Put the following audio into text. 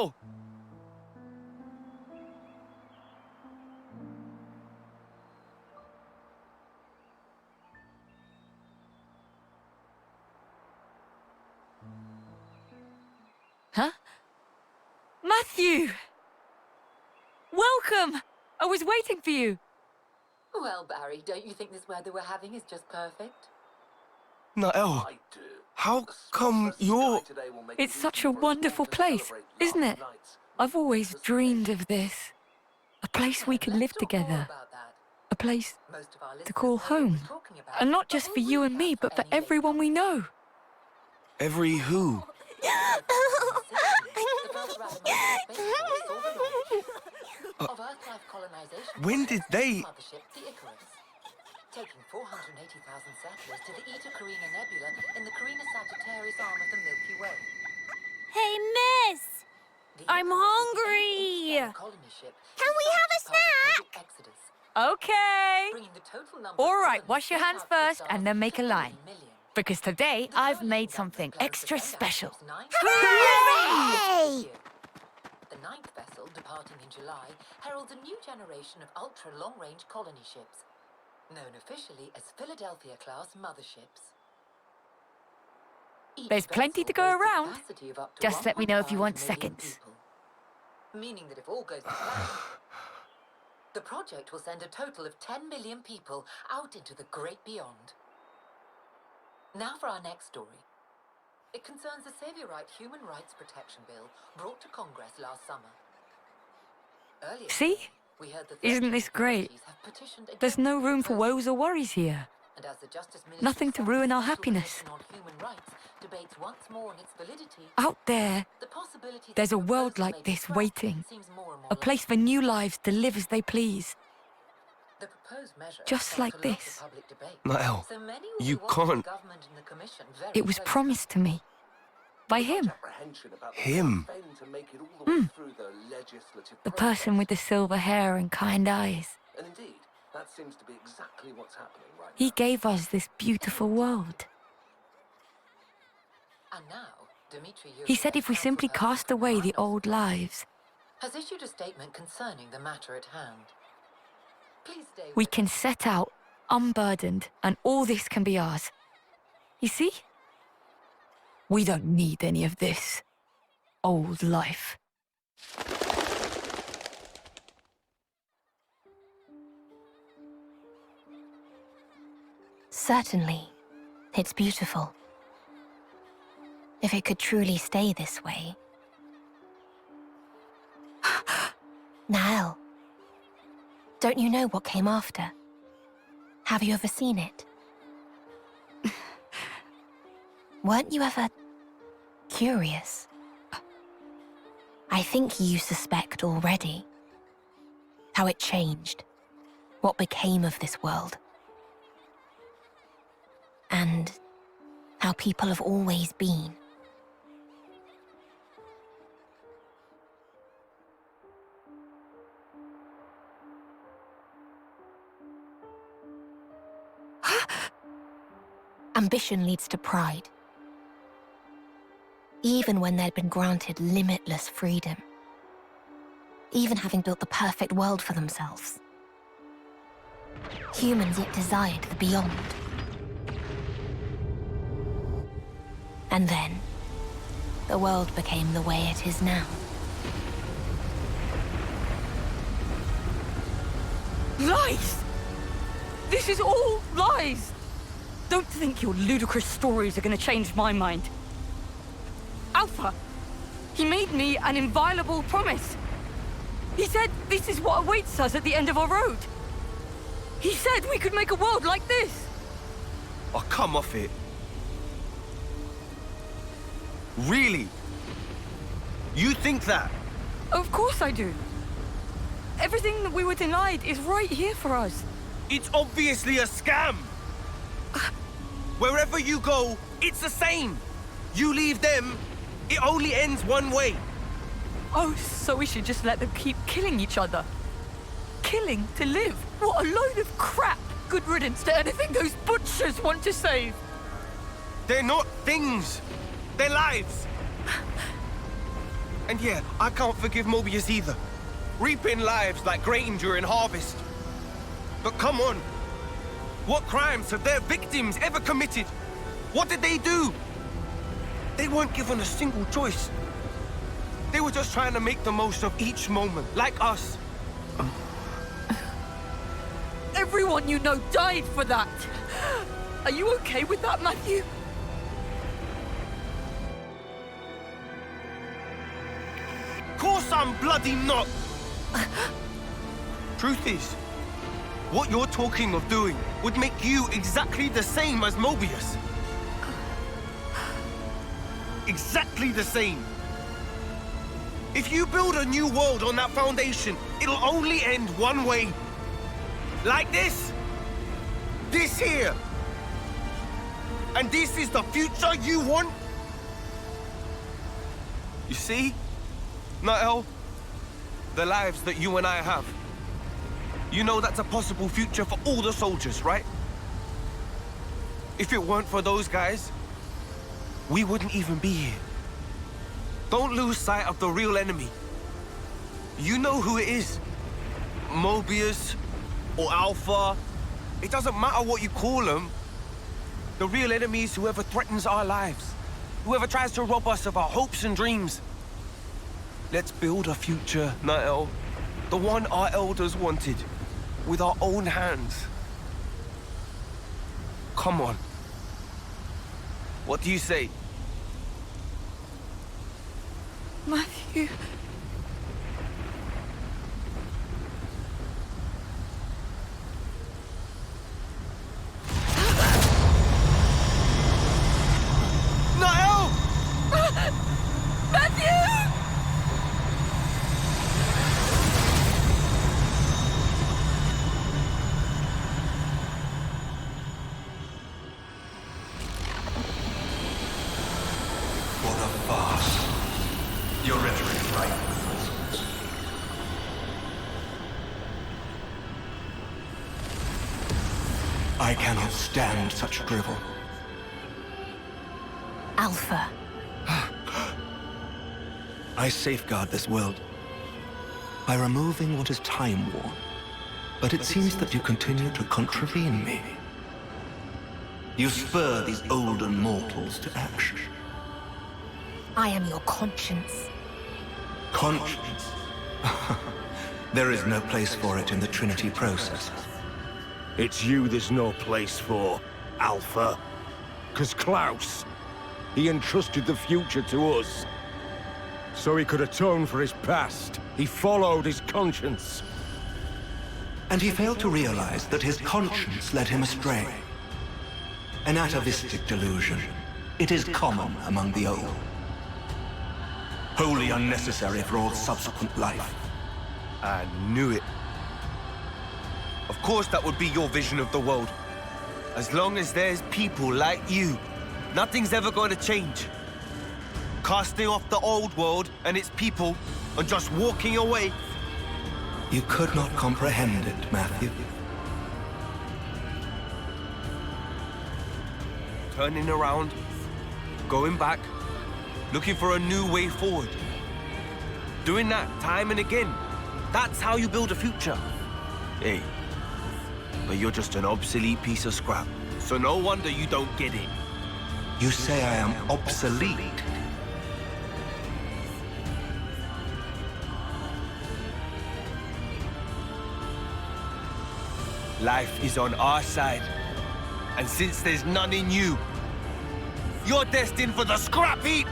Nael! Huh? Matthew! Welcome! I was waiting for you. Well, Barry, don't you think this weather we're having is just perfect? Nael, how come you're... It's such a wonderful place, isn't it? I've always dreamed of this. A place we could live together. A place to call home. And not just for you and me, but for everyone we know. Every who? When did they... Taking 480,000 settlers to the Eta Carina Nebula in the Carina Sagittarius arm of the Milky Way. Hey, miss! I'm hungry! Can we have a snack? Okay. All right, wash your hands first and then make a line. Because today I've made something extra special. Hooray! The 9th vessel, departing in July, heralds a new generation of ultra-long-range colony ships, known officially as Philadelphia-class motherships. There's plenty to go around. Just let me know if you want seconds. Meaning that if all goes to plan, the project will send a total of 10 million people out into the great beyond. Now for our next story. It concerns the Saviorite Human Rights Protection Bill brought to Congress last summer. Earlier See? today, we heard that Isn't this great? have petitioned There's no against room for the woes or worries here. and as the Justice Ministry Nothing to ruin our Federal happiness. Commission on Human Rights debates once more on its validity, Out there, the possibility that there's a the world proposal like may be this scrapped waiting. seems more and more A place for new lives to live as they please. The proposed measure Just sparked like a lot of this. public debate. Nael, So many will you be watching can't... the government and the commission very It was closely. promised to me. By him. Him? The person with the silver hair and kind eyes. And indeed, that seems to be exactly what's happening right He now. gave us this beautiful world. And now, Dmitry He said if we Council simply Person cast for away the Environmental old lives, has issued a statement concerning the matter at hand. Please stay we with can us. set out, unburdened, and all this can be ours. You see? We don't need any of this old life. Certainly, it's beautiful. If it could truly stay this way. Nael, don't you know what came after? Have you ever seen it? Weren't you ever curious? I think you suspect already how it changed, what became of this world, and how people have always been. Ambition leads to pride. Even when they'd been granted limitless freedom. Even having built the perfect world for themselves. Humans yet desired the beyond. And then, the world became the way it is now. Lies! This is all lies! Don't think your ludicrous stories are going to change my mind. Alpha, he made me an inviolable promise. He said this is what awaits us at the end of our road. He said we could make a world like this. Oh, come off it. Really? You think that? Of course I do. Everything that we were denied is right here for us. It's obviously a scam! Wherever you go, it's the same! You leave them, it only ends one way. Oh, so we should just let them keep killing each other. Killing to live. What a load of crap! Good riddance to anything those butchers want to save. They're not things. They're lives. And yeah, I can't forgive Mobius either. Reaping lives like grain during harvest. But come on. What crimes have their victims ever committed? What did they do? They weren't given a single choice. They were just trying to make the most of each moment, like us. Everyone you know died for that. Are you okay with that, Matthew? Of course I'm bloody not! Truth is, what you're talking of doing would make you exactly the same as Mobius. Exactly the same. If you build a new world on that foundation, it'll only end one way. Like this. This here. And this is the future you want? You see, Nael, the lives that you and I have. You know that's a possible future for all the soldiers, right? If it weren't for those guys, we wouldn't even be here. Don't lose sight of the real enemy. You know who it is. Mobius or Alpha. It doesn't matter what you call them. The real enemy is whoever threatens our lives. Whoever tries to rob us of our hopes and dreams. Let's build a future, Nael. The one our elders wanted. With our own hands. Come on. What do you say? Matthew. Nael! Matthew! What a farce. Your rhetoric is right with falsehoods. I cannot stand such drivel. Alpha. I safeguard this world by removing what is time-worn. But it seems that you continue to contravene me. You spur these olden mortals to action. I am your conscience. Conscience? There is no place for it in the Trinity process. It's you there's no place for, Alpha. 'Cause Klaus, he entrusted the future to us. So he could atone for his past. He followed his conscience. And he failed to realize that his conscience led him astray. An atavistic delusion. It is common among the old. Wholly unnecessary for all subsequent life. I knew it. Of course that would be your vision of the world. As long as there's people like you, nothing's ever going to change. Casting off the old world and its people and just walking away. You could not comprehend it, Matthew. Turning around, going back, looking for a new way forward. Doing that time and again. That's how you build a future. Hey, but you're just an obsolete piece of scrap. So no wonder you don't get it. You say I am obsolete. Life is on our side. And since there's none in you, you're destined for the scrap heap!